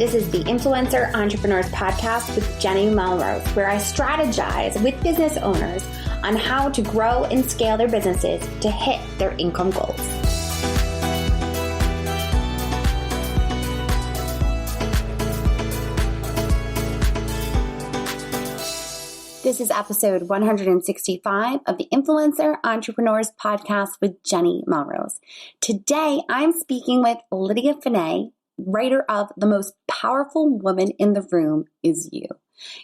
This is the Influencer Entrepreneurs Podcast with Jenny Melrose, where I strategize with business owners on how to grow and scale their businesses to hit their income goals. This is episode 165 of the Influencer Entrepreneurs Podcast with Jenny Melrose. Today, I'm speaking with Lydia Fenet, writer of The Most Powerful Woman in the Room Is You.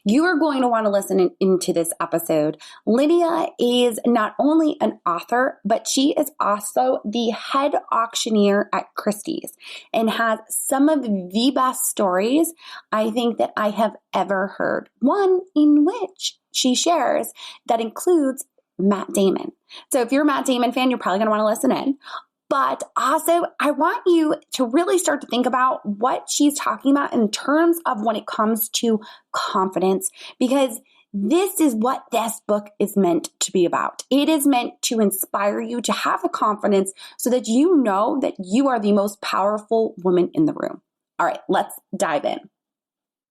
You are going to want to listen into this episode. Lydia is not only an author, but she is also the head auctioneer at Christie's and has some of the best stories I think that I have ever heard. One in which she shares that includes Matt Damon. So if you're a Matt Damon fan, you're probably going to want to listen in. But also, I want you to really start to think about what she's talking about in terms of when it comes to confidence, because this is what this book is meant to be about. It is meant to inspire you to have the confidence so that you know that you are the most powerful woman in the room. All right, let's dive in.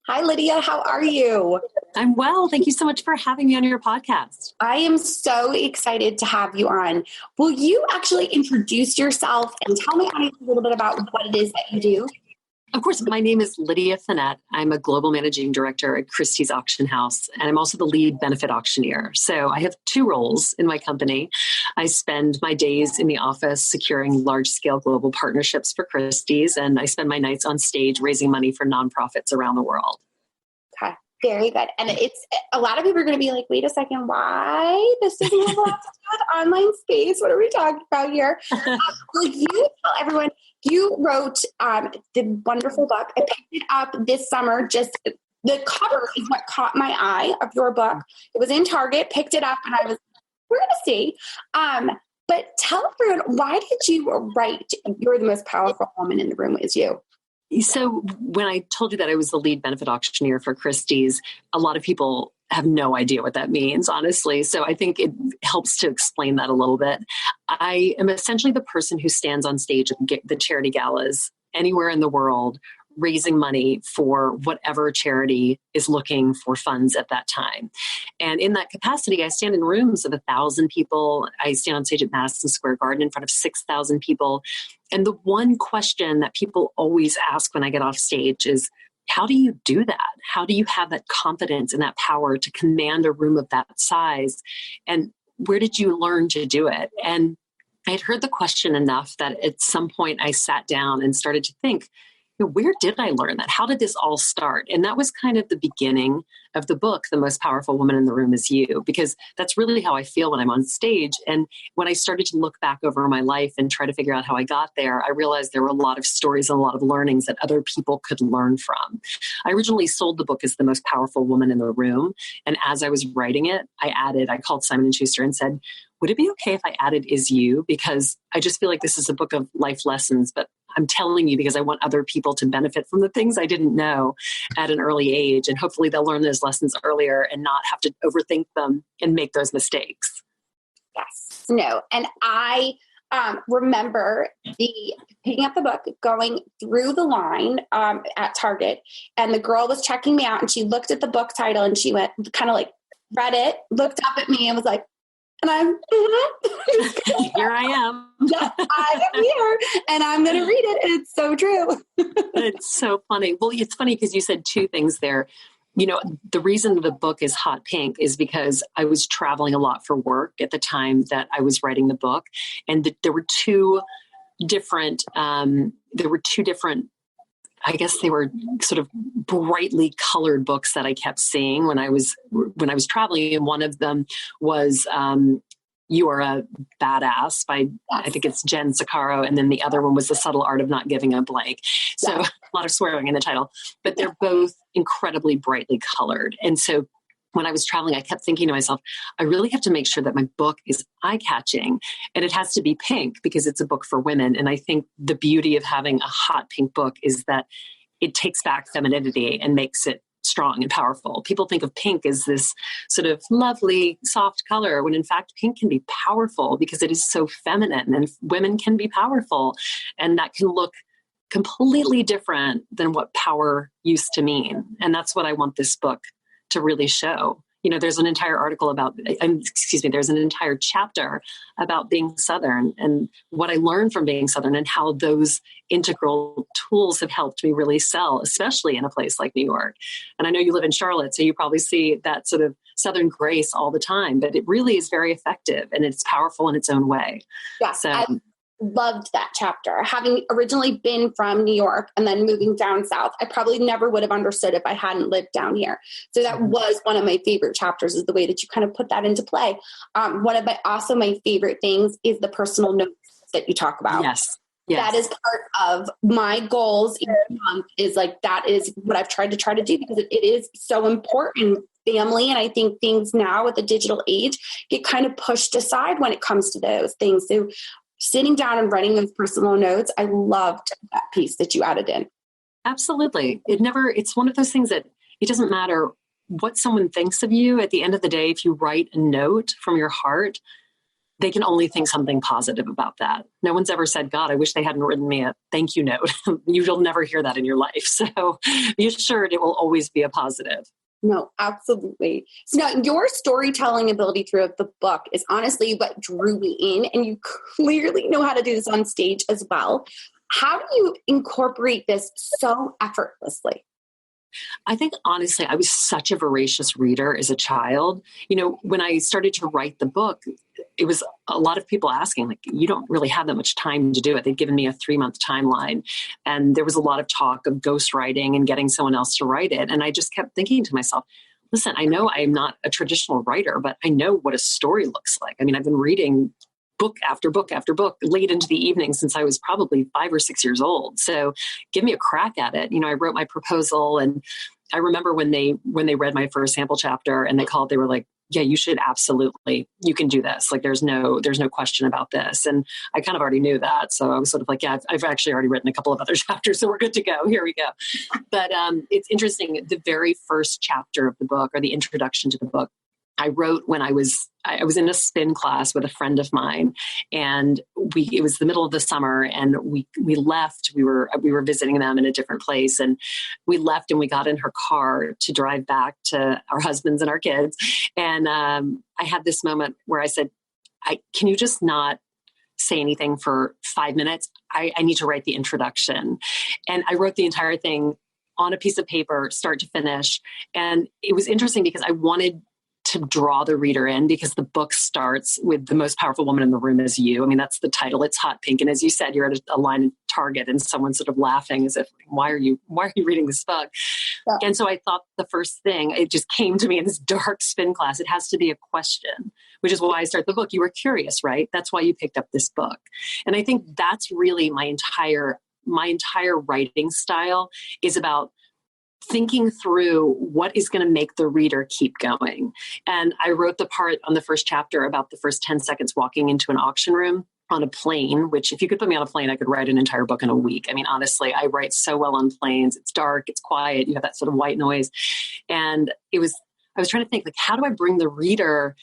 Hi, Lydia. How are you? I'm well. Thank you so much for having me on your podcast. I am so excited to have you on. Will you actually introduce yourself and tell me a little bit about what it is that you do? Of course, my name is Lydia Fenet. I'm a global managing director at Christie's Auction House, and I'm also the lead benefit auctioneer. So I have two roles in my company. I spend my days in the office securing large-scale global partnerships for Christie's, and I spend my nights on stage raising money for nonprofits around the world. Okay, very good. And it's a lot of people are going to be like, wait a second, why? This doesn't have a lot to do with online space. What are we talking about here? Will you tell everyone, you wrote the wonderful book. I picked it up this summer. Just the cover is what caught my eye of your book. It was in Target, picked it up, and I was, we're going to see. But tell everyone, why did you write You're the Most Powerful Woman in the Room Is You? So when I told you that I was the lead benefit auctioneer for Christie's, a lot of people have no idea what that means, honestly. So I think it helps to explain that a little bit. I am essentially the person who stands on stage at the charity galas anywhere in the world, raising money for whatever charity is looking for funds at that time. And in that capacity, I stand in rooms of 1,000 people. I stand on stage at Madison Square Garden in front of 6,000 people. And the one question that people always ask when I get off stage is, how do you do that? How do you have that confidence and that power to command a room of that size? And where did you learn to do it? And I had heard the question enough that at some point I sat down and started to think, where did I learn that? How did this all start? And that was kind of the beginning of the book, The Most Powerful Woman in the Room Is You, because that's really how I feel when I'm on stage. And when I started to look back over my life and try to figure out how I got there, I realized there were a lot of stories and a lot of learnings that other people could learn from. I originally sold the book as The Most Powerful Woman in the Room. And as I was writing it, I called Simon & Schuster and said, would it be okay if I added Is You? Because I just feel like this is a book of life lessons, but I'm telling you because I want other people to benefit from the things I didn't know at an early age. And hopefully they'll learn those lessons earlier and not have to overthink them and make those mistakes. Yes. No. And I remember picking up the book, going through the line at Target, and the girl was checking me out and she looked at the book title and she went kind of like, read it, looked up at me and was like, and I'm here I am. Yeah, I am here and I'm going to read it. And it's so true. It's so funny. Well, it's funny because you said two things there. You know, the reason the book is hot pink is because I was traveling a lot for work at the time that I was writing the book. And there were two different, I guess they were sort of brightly colored books that I kept seeing when I was traveling. And one of them was You Are a Badass by, I think it's Jen Sincaro. And then the other one was The Subtle Art of Not Giving a Blank. So a lot of swearing in the title, but they're both incredibly brightly colored. And so when I was traveling, I kept thinking to myself, I really have to make sure that my book is eye-catching, and it has to be pink because it's a book for women. And I think the beauty of having a hot pink book is that it takes back femininity and makes it strong and powerful. People think of pink as this sort of lovely, soft color, when in fact, pink can be powerful because it is so feminine, and women can be powerful. And that can look completely different than what power used to mean. And that's what I want this book to really show. There's an entire article there's an entire chapter about being Southern and what I learned from being Southern and how those integral tools have helped me really sell, especially in a place like New York. And I know you live in Charlotte, so you probably see that sort of Southern grace all the time, but it really is very effective and it's powerful in its own way. Yeah. So loved that chapter. Having originally been from New York and then moving down south, I probably never would have understood if I hadn't lived down here. So that was one of my favorite chapters, is the way that you kind of put that into play. One of my favorite things is the personal notes that you talk about. Yes. That is part of my goals each month, is like, that is what I've tried to do, because it is so important. Family. And I think things now with the digital age get kind of pushed aside when it comes to those things. So sitting down and writing those personal notes, I loved that piece that you added in. Absolutely. It's one of those things that it doesn't matter what someone thinks of you. At the end of the day, if you write a note from your heart, they can only think something positive about that. No one's ever said, God, I wish they hadn't written me a thank you note. You'll never hear that in your life. So be assured it will always be a positive. No, absolutely. So now your storytelling ability throughout the book is honestly what drew me in, and you clearly know how to do this on stage as well. How do you incorporate this so effortlessly? I think, honestly, I was such a voracious reader as a child. When I started to write the book, it was a lot of people asking, like, you don't really have that much time to do it. They'd given me a 3-month timeline, and there was a lot of talk of ghostwriting and getting someone else to write it. And I just kept thinking to myself, listen, I know I'm not a traditional writer, but I know what a story looks like. I mean, I've been reading book after book after book late into the evening since I was probably 5 or 6 years old. So give me a crack at it. I wrote my proposal, and I remember when they read my first sample chapter and they were like, yeah, you can do this. Like, there's no question about this. And I kind of already knew that. So I was sort of like, yeah, I've actually already written a couple of other chapters, so we're good to go. Here we go. But it's interesting. The very first chapter of the book, or the introduction to the book, I wrote when I was in a spin class with a friend of mine, and it was the middle of the summer, and we left. We were visiting them in a different place, and we left, and we got in her car to drive back to our husbands and our kids. And I had this moment where I said, can you just not say anything for 5 minutes? I need to write the introduction. And I wrote the entire thing on a piece of paper, start to finish. And it was interesting because I wanted to draw the reader in, because the book starts with the most powerful woman in the room is you. I mean, that's the title. It's hot pink. And as you said, you're at a line at Target and someone's sort of laughing as if, why are you reading this book? Yeah. And so I thought the first thing, it just came to me in this dark spin class, it has to be a question, which is why I start the book. You were curious, right? That's why you picked up this book. And I think that's really my entire writing style is about thinking through what is going to make the reader keep going. And I wrote the part on the first chapter about the first 10 seconds walking into an auction room on a plane, which if you could put me on a plane, I could write an entire book in a week. I mean, honestly, I write so well on planes. It's dark, it's quiet, you have that sort of white noise. And I was trying to think, like, how do I bring the reader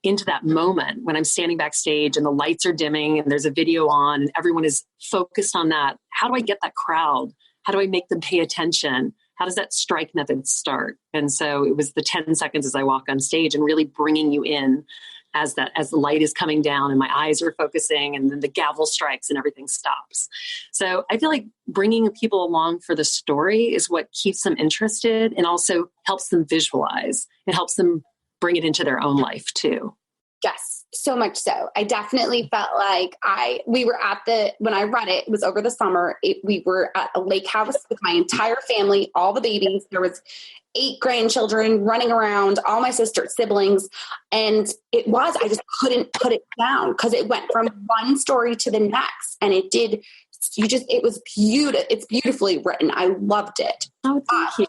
into that moment when I'm standing backstage and the lights are dimming and there's a video on and everyone is focused on that? How do I get that crowd? How do I make them pay attention? How does that strike method start? And so it was the 10 seconds as I walk on stage and really bringing you in as the light is coming down and my eyes are focusing, and then the gavel strikes and everything stops. So I feel like bringing people along for the story is what keeps them interested and also helps them visualize. It helps them bring it into their own life too. Yes, so much so. I definitely felt like when I read it, it was over the summer. We were at a lake house with my entire family, all the babies. There was 8 grandchildren running around, all my sister's siblings. And I just couldn't put it down because it went from one story to the next. And it was beautiful. It's beautifully written. I loved it. Oh, thank you.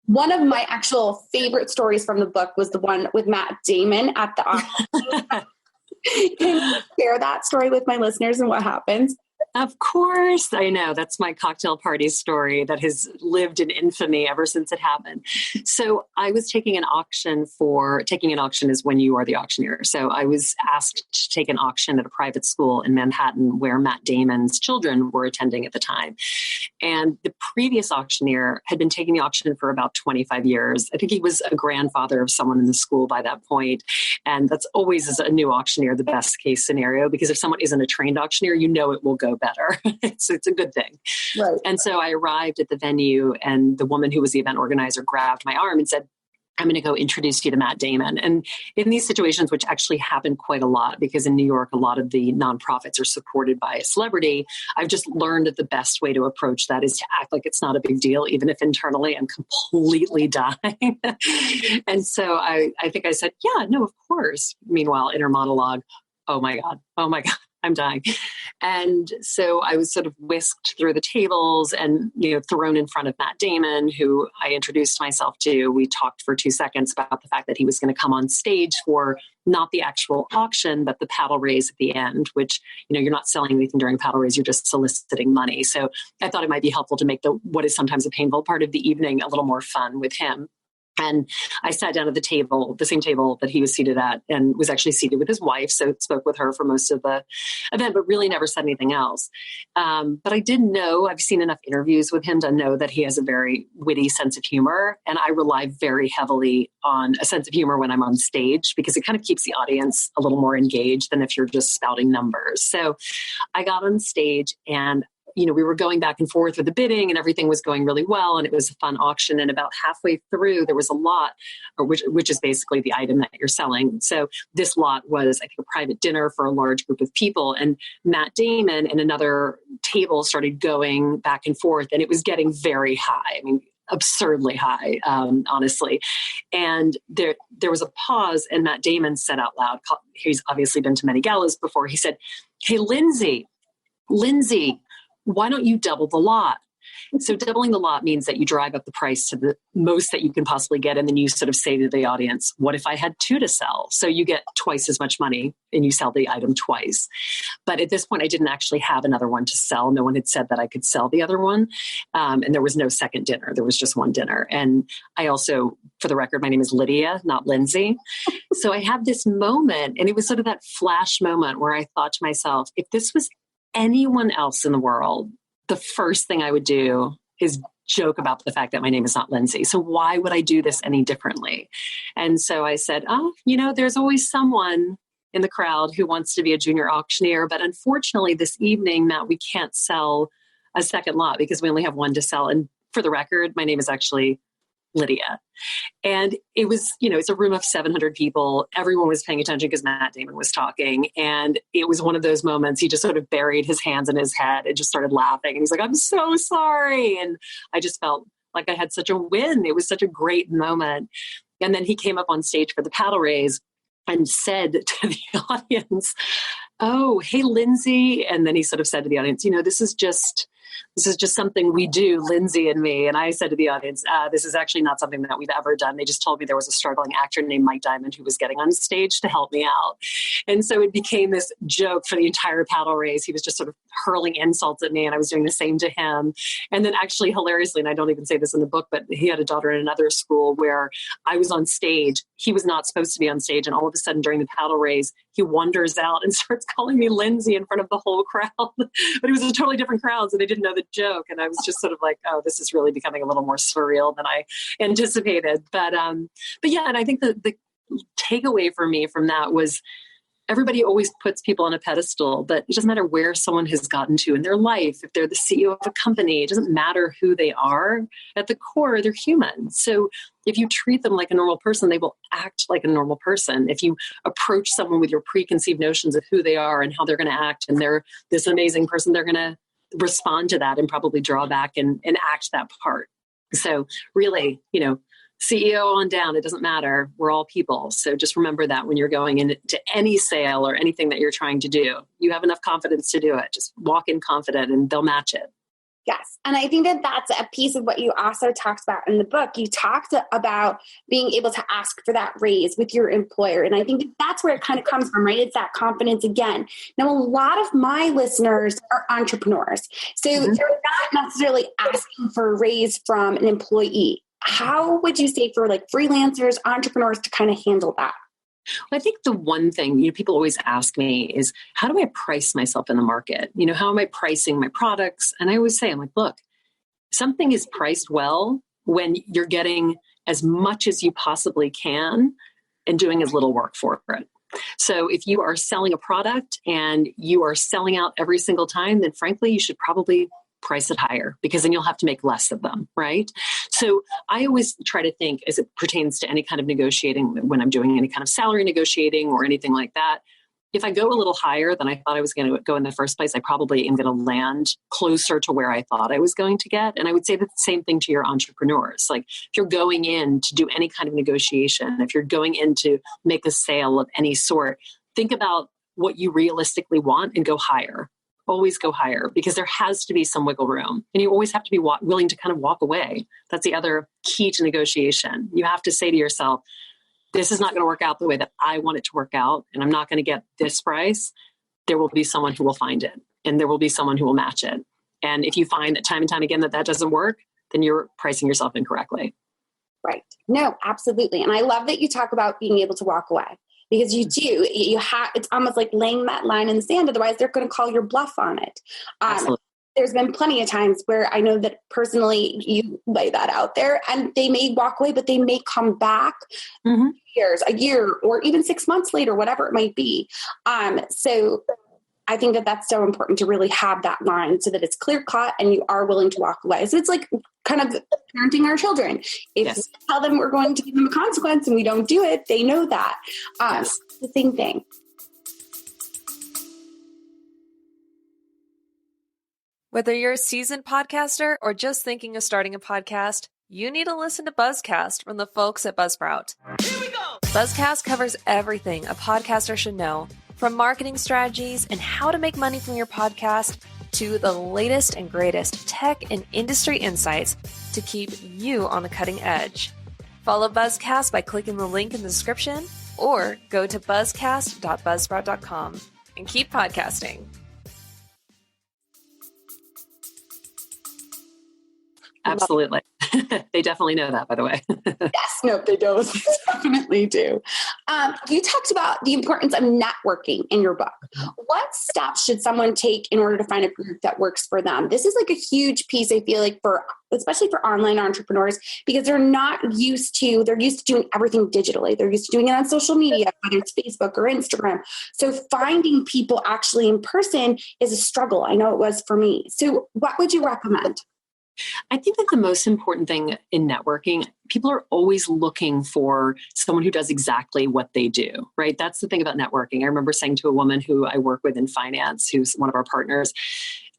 One of my actual favorite stories from the book was the one with Matt Damon at the auction. Can you share that story with my listeners and what happens? Of course. I know. That's my cocktail party story that has lived in infamy ever since it happened. So I was taking an auction is when you are the auctioneer. So I was asked to take an auction at a private school in Manhattan where Matt Damon's children were attending at the time. And the previous auctioneer had been taking the auction for about 25 years. I think he was a grandfather of someone in the school by that point. And that's always, as a new auctioneer, the best case scenario, because if someone isn't a trained auctioneer, you know it will go better. it's a good thing. Right. And so I arrived at the venue, and the woman who was the event organizer grabbed my arm and said, I'm going to go introduce you to Matt Damon. And in these situations, which actually happen quite a lot, because in New York, a lot of the nonprofits are supported by a celebrity, I've just learned that the best way to approach that is to act like it's not a big deal, even if internally I'm completely dying. And so I think I said, yeah, no, of course. Meanwhile, inner monologue, oh my God, I'm dying. And so I was sort of whisked through the tables and, thrown in front of Matt Damon, who I introduced myself to. We talked for 2 seconds about the fact that he was going to come on stage for not the actual auction, but the paddle raise at the end, which, you're not selling anything during paddle raise, you're just soliciting money. So I thought it might be helpful to make what is sometimes a painful part of the evening a little more fun with him. And I sat down at the same table that he was seated at, and was actually seated with his wife. So spoke with her for most of the event, but really never said anything else. But I did know, I've seen enough interviews with him to know that he has a very witty sense of humor. And I rely very heavily on a sense of humor when I'm on stage, because it kind of keeps the audience a little more engaged than if you're just spouting numbers. So I got on stage, and we were going back and forth with the bidding, and everything was going really well. And it was a fun auction. And about halfway through, there was a lot, which is basically the item that you're selling. So this lot was, I think, a private dinner for a large group of people. And Matt Damon and another table started going back and forth, and it was getting very high. I mean, absurdly high, honestly. And there was a pause, and Matt Damon said out loud, he's obviously been to many galas before, he said, "Hey, Lindsay, why don't you double the lot?" So doubling the lot means that you drive up the price to the most that you can possibly get. And then you sort of say to the audience, what if I had 2 to sell? So you get twice as much money and you sell the item twice. But at this point, I didn't actually have another one to sell. No one had said that I could sell the other one. And there was no second dinner. There was just one dinner. And I also, for the record, my name is Lydia, not Lindsay. So I had this moment, and it was sort of that flash moment where I thought to myself, if this was anyone else in the world, the first thing I would do is joke about the fact that my name is not Lindsay. So why would I do this any differently? And so I said, there's always someone in the crowd who wants to be a junior auctioneer. But unfortunately, this evening, Matt, we can't sell a second lot because we only have one to sell. And for the record, my name is actually Lydia. And it was, it's a room of 700 people. Everyone was paying attention because Matt Damon was talking. And it was one of those moments, he just sort of buried his hands in his head and just started laughing. And he's like, "I'm so sorry." And I just felt like I had such a win. It was such a great moment. And then he came up on stage for the paddle raise and said to the audience, "Oh, hey, Lindsay." And then he sort of said to the audience, this is just something we do, Lindsay and me. And I said to the audience, this is actually not something that we've ever done. They just told me there was a struggling actor named Mike Diamond who was getting on stage to help me out. And so it became this joke for the entire paddle race. He was just sort of hurling insults at me, and I was doing the same to him. And then actually, hilariously, and I don't even say this in the book, but he had a daughter in another school where I was on stage. He was not supposed to be on stage. And all of a sudden during the paddle raise, he wanders out and starts calling me Lindsay in front of the whole crowd. But it was a totally different crowd, so they didn't know the joke. And I was just sort of like, oh, this is really becoming a little more surreal than I anticipated. But yeah, and I think the takeaway for me from that was everybody always puts people on a pedestal, but it doesn't matter where someone has gotten to in their life. If they're the CEO of a company, it doesn't matter who they are. At the core, they're human. So if you treat them like a normal person, they will act like a normal person. If you approach someone with your preconceived notions of who they are and how they're going to act, and they're this amazing person, they're going to respond to that and probably draw back and act that part. So really, CEO on down, it doesn't matter. We're all people. So just remember that when you're going into any sale or anything that you're trying to do, you have enough confidence to do it. Just walk in confident and they'll match it. Yes. And I think that that's a piece of what you also talked about in the book. You talked about being able to ask for that raise with your employer. And I think that that's where it kind of comes from, right? It's that confidence again. Now, a lot of my listeners are entrepreneurs. So they're not necessarily asking for a raise from an employee. How would you say for like freelancers, entrepreneurs to kind of handle that? Well, I think the one thing, people always ask me is, how do I price myself in the market? How am I pricing my products? And I always say, I'm like, look, something is priced well when you're getting as much as you possibly can and doing as little work for it. So if you are selling a product and you are selling out every single time, then frankly, you should probably price it higher, because then you'll have to make less of them, right? So I always try to think, as it pertains to any kind of negotiating, when I'm doing any kind of salary negotiating or anything like that, if I go a little higher than I thought I was going to go in the first place, I probably am going to land closer to where I thought I was going to get. And I would say the same thing to your entrepreneurs. Like if you're going in to do any kind of negotiation, if you're going in to make a sale of any sort, think about what you realistically want and go higher. Always go higher, because there has to be some wiggle room, and you always have to be willing to kind of walk away. That's the other key to negotiation. You have to say to yourself, this is not going to work out the way that I want it to work out, and I'm not going to get this price. There will be someone who will find it, and there will be someone who will match it. And if you find that time and time again that doesn't work, then you're pricing yourself incorrectly. Right. No, absolutely. And I love that you talk about being able to walk away. Because you have, it's almost like laying that line in the sand. Otherwise, they're going to call your bluff on it. There's been plenty of times where I know that personally you lay that out there and they may walk away, but they may come back a year, or even 6 months later, whatever it might be. So I think that that's so important to really have that line so that it's clear cut and you are willing to walk away. So it's like kind of parenting our children. If we tell them we're going to give them a consequence and we don't do it, they know that. It's the same thing. Whether you're a seasoned podcaster or just thinking of starting a podcast, you need to listen to Buzzcast from the folks at Buzzsprout. Here we go! Buzzcast covers everything a podcaster should know, from marketing strategies and how to make money from your podcast to the latest and greatest tech and industry insights to keep you on the cutting edge. Follow Buzzcast by clicking the link in the description or go to buzzcast.buzzsprout.com and keep podcasting. Absolutely. They definitely know that, by the way. Yes, no, they don't. They definitely do. You talked about the importance of networking in your book. What steps should someone take in order to find a group that works for them? This is like a huge piece, I feel like, especially for online entrepreneurs, because they're used to doing everything digitally. They're used to doing it on social media, whether it's Facebook or Instagram. So finding people actually in person is a struggle. I know it was for me. So what would you recommend? I think that the most important thing in networking, people are always looking for someone who does exactly what they do, right? That's the thing about networking. I remember saying to a woman who I work with in finance, who's one of our partners,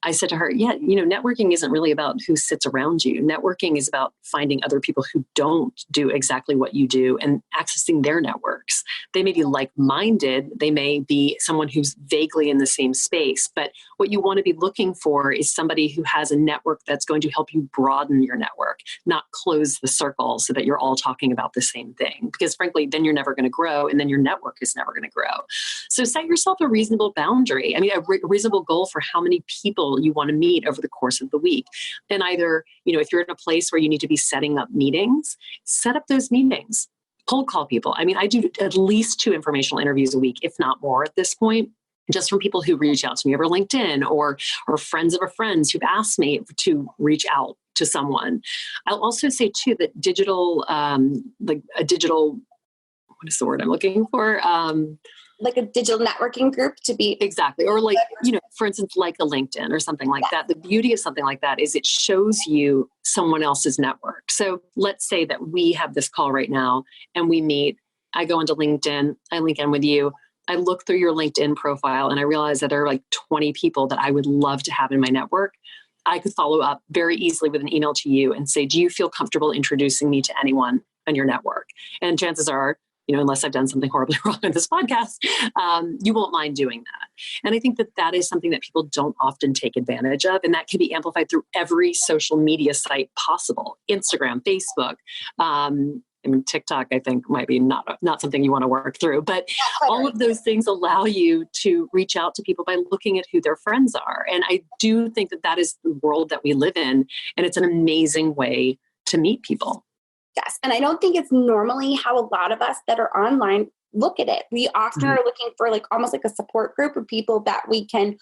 I said to her, networking isn't really about who sits around you. Networking is about finding other people who don't do exactly what you do and accessing their networks. They may be like-minded. They may be someone who's vaguely in the same space. But what you want to be looking for is somebody who has a network that's going to help you broaden your network, not close the circle so that you're all talking about the same thing. Because frankly, then you're never going to grow, and then your network is never going to grow. So set yourself a reasonable boundary. A reasonable goal for how many people you want to meet over the course of the week. And either, if you're in a place where you need to be setting up meetings, set up those meetings. Cold call people. I do at least 2 informational interviews a week, if not more at this point, just from people who reach out to me over LinkedIn or friends of a friends who've asked me to reach out to someone. I'll also say too that what is the word I'm looking for? Like a digital networking group to be. Exactly. Or for instance, like a LinkedIn or something like that. The beauty of something like that is it shows you someone else's network. So let's say that we have this call right now and we meet. I go into LinkedIn, I link in with you. I look through your LinkedIn profile and I realize that there are like 20 people that I would love to have in my network. I could follow up very easily with an email to you and say, do you feel comfortable introducing me to anyone on your network? And chances are unless I've done something horribly wrong in this podcast, you won't mind doing that. And I think that that is something that people don't often take advantage of. And that can be amplified through every social media site possible: Instagram, Facebook. TikTok, I think, might be not something you want to work through, but all of those things allow you to reach out to people by looking at who their friends are. And I do think that that is the world that we live in. And it's an amazing way to meet people. Yes. And I don't think it's normally how a lot of us that are online look at it. We often are looking for almost like a support group of people that we can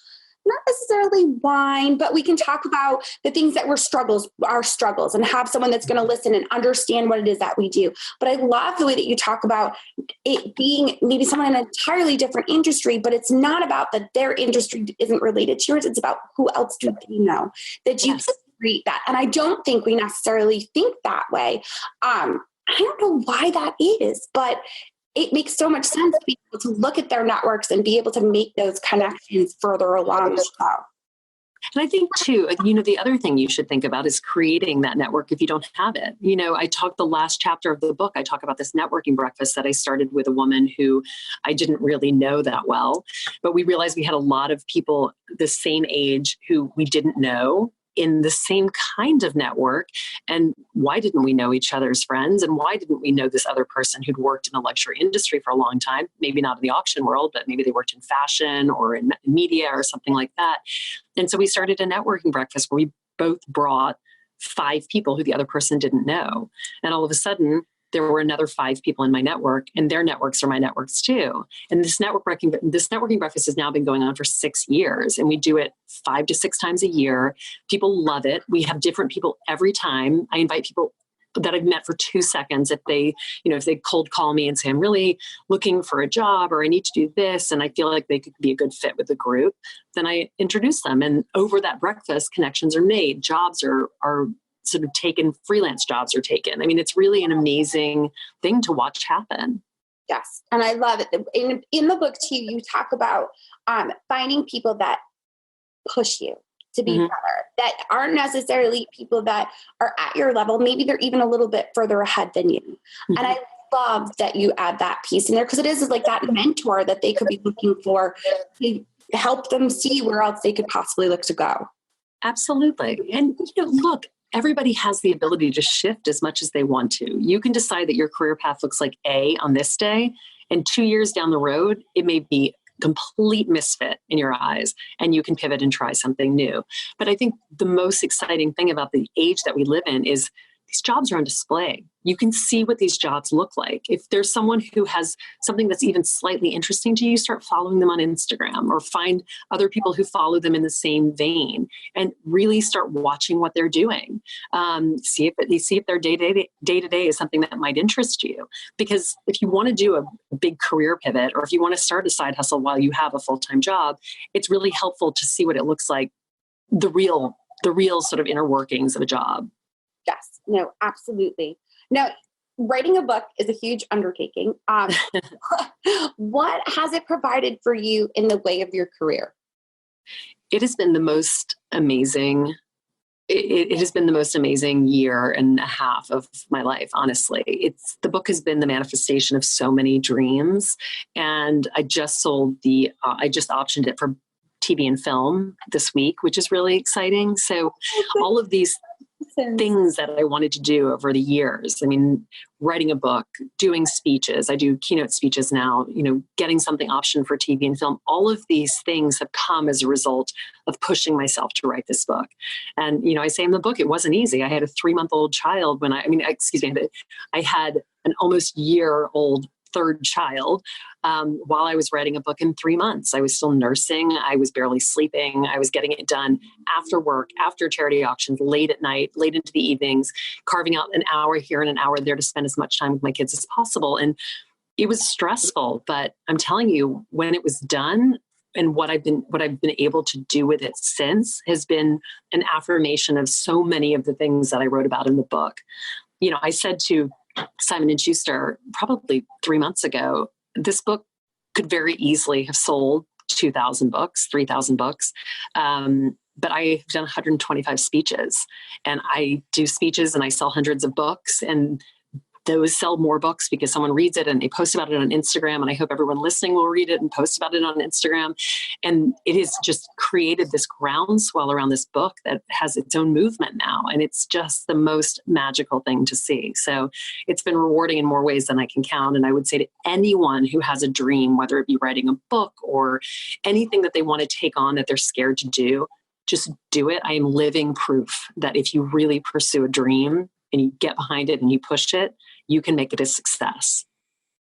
not necessarily whine, but we can talk about the things that our struggles, and have someone that's going to listen and understand what it is that we do. But I love the way that you talk about it being maybe someone in an entirely different industry, but it's not about that their industry isn't related to yours. It's about who else do they know that you can create that. And I don't think we necessarily think that way. I don't know why that is, but it makes so much sense to be able to look at their networks and be able to make those connections further along the show. And I think too, the other thing you should think about is creating that network if you don't have it. I talked the last chapter of the book, I talk about this networking breakfast that I started with a woman who I didn't really know that well, but we realized we had a lot of people the same age who we didn't know in the same kind of network. And why didn't we know each other's friends? And why didn't we know this other person who'd worked in the luxury industry for a long time? Maybe not in the auction world, but maybe they worked in fashion or in media or something like that. And so we started a networking breakfast where we both brought 5 people who the other person didn't know. And all of a sudden, there were another 5 people in my network, and their networks are my networks too. And this networking breakfast has now been going on for 6 years, and we do it 5 to 6 times a year. People love it. We have different people every time. I invite people that I've met for 2 seconds. If they cold call me and say, I'm really looking for a job, or I need to do this, and I feel like they could be a good fit with the group, then I introduce them. And over that breakfast, connections are made. Jobs are sort of taken, freelance jobs are taken. I mean, it's really an amazing thing to watch happen. Yes. And I love it. In the book too, you talk about finding people that push you to be better, that aren't necessarily people that are at your level. Maybe they're even a little bit further ahead than you. And I love that you add that piece in there, because it is like that mentor that they could be looking for to help them see where else they could possibly look to go. Absolutely. And look, everybody has the ability to shift as much as they want to. You can decide that your career path looks like A on this day, and 2 years down the road, it may be complete misfit in your eyes, and you can pivot and try something new. But I think the most exciting thing about the age that we live in is these jobs are on display. You can see what these jobs look like. If there's someone who has something that's even slightly interesting to you, start following them on Instagram, or find other people who follow them in the same vein, and really start watching what they're doing. See if their day-to-day is something that might interest you. Because if you want to do a big career pivot, or if you want to start a side hustle while you have a full-time job, it's really helpful to see what it looks like, the real sort of inner workings of a job. Yes, no, absolutely. Now, writing a book is a huge undertaking. What has it provided for you in the way of your career? It has been the most amazing. It has been the most amazing year and a half of my life, honestly. The book has been the manifestation of so many dreams. And I just I just optioned it for TV and film this week, which is really exciting. So all of these things that I wanted to do over the years. I mean, writing a book, doing speeches. I do keynote speeches now, getting something optioned for TV and film. All of these things have come as a result of pushing myself to write this book. And, I say in the book, it wasn't easy. I had a 3-month-old child I had an almost year-old third child while I was writing a book in 3 months. I was still nursing. I was barely sleeping. I was getting it done after work, after charity auctions, late at night, late into the evenings, carving out an hour here and an hour there to spend as much time with my kids as possible. And it was stressful, but I'm telling you, when it was done, and what I've been able to do with it since has been an affirmation of so many of the things that I wrote about in the book. I said to Simon & Schuster probably 3 months ago, this book could very easily have sold 2,000 books, 3,000 books. But I've done 125 speeches, and I do speeches and I sell hundreds of books. And those sell more books because someone reads it and they post about it on Instagram. And I hope everyone listening will read it and post about it on Instagram. And it has just created this groundswell around this book that has its own movement now. And it's just the most magical thing to see. So it's been rewarding in more ways than I can count. And I would say to anyone who has a dream, whether it be writing a book or anything that they want to take on that they're scared to do, just do it. I am living proof that if you really pursue a dream and you get behind it and you push it, you can make it a success.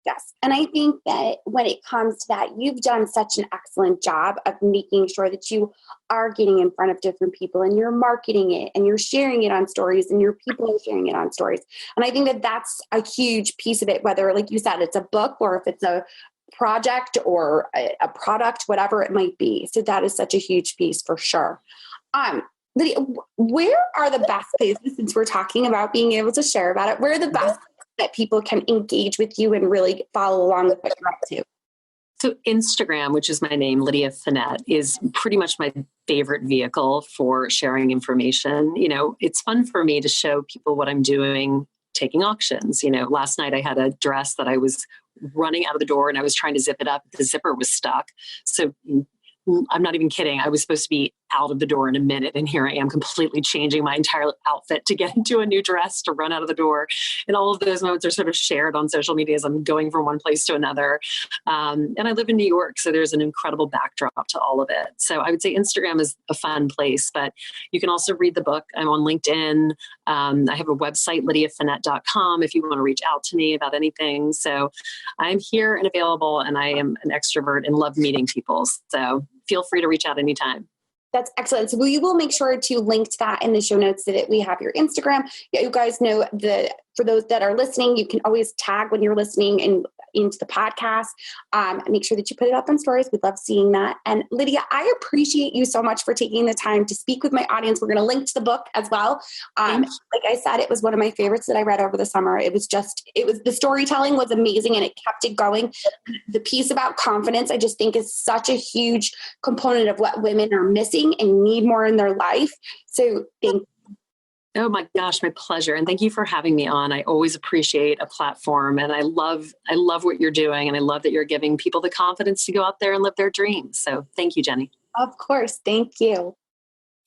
Yes. And I think that when it comes to that, you've done such an excellent job of making sure that you are getting in front of different people and you're marketing it and you're sharing it on stories and your people are sharing it on stories. And I think that that's a huge piece of it, whether, like you said, it's a book or if it's a project or a product, whatever it might be. So that is such a huge piece for sure. Lydia, where are the best places, since we're talking about being able to share about it, where are the best that people can engage with you and really follow along with what you're up to? So Instagram, which is my name, Lydia Fenet, is pretty much my favorite vehicle for sharing information. You know, it's fun for me to show people what I'm doing, taking auctions. You know, last night I had a dress that I was running out of the door and I was trying to zip it up. The zipper was stuck. So I'm not even kidding. I was supposed to be out of the door in a minute. And here I am completely changing my entire outfit to get into a new dress to run out of the door. And all of those moments are sort of shared on social media as I'm going from one place to another. And I live in New York, so there's an incredible backdrop to all of it. So I would say Instagram is a fun place, but you can also read the book. I'm on LinkedIn. I have a website, lydiafenet.com, if you want to reach out to me about anything. So I'm here and available, and I am an extrovert and love meeting people. So feel free to reach out anytime. That's excellent. So we will make sure to link to that in the show notes so that we have your Instagram. Yeah, you guys know for those that are listening, you can always tag when you're listening and into the podcast. Make sure that you put it up on stories. We'd love seeing that. And Lydia, I appreciate you so much for taking the time to speak with my audience. We're going to link to the book as well. Like I said, it was one of my favorites that I read over the summer. The storytelling was amazing and it kept it going. The piece about confidence, I just think is such a huge component of what women are missing and need more in their life. So thank you. Oh my gosh, my pleasure. And thank you for having me on. I always appreciate a platform, and I love what you're doing. And I love that you're giving people the confidence to go out there and live their dreams. So thank you, Jenny. Of course. Thank you.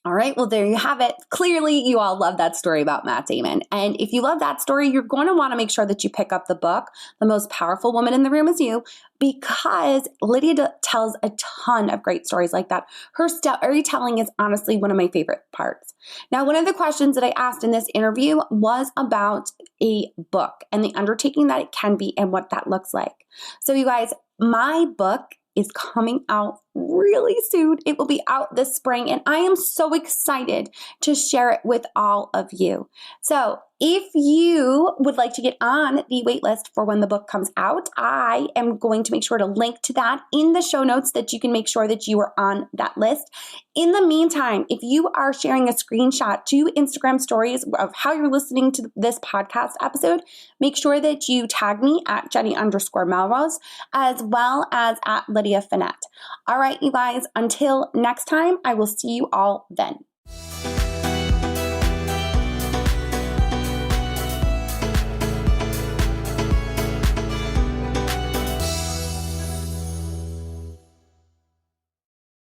All right. Well, there you have it. Clearly, you all love that story about Matt Damon. And if you love that story, you're going to want to make sure that you pick up the book, The Most Powerful Woman in the Room Is You, because Lydia tells a ton of great stories like that. Her storytelling is honestly one of my favorite parts. Now, one of the questions that I asked in this interview was about a book and the undertaking that it can be and what that looks like. So you guys, my book is coming out really soon. It will be out this spring, and I am so excited to share it with all of you. So if you would like to get on the wait list for when the book comes out, I am going to make sure to link to that in the show notes that you can make sure that you are on that list. In the meantime, if you are sharing a screenshot to Instagram stories of how you're listening to this podcast episode, make sure that you tag me at Jenny_Melrose as well as at Lydia Fenet. All right, you guys, until next time, I will see you all then.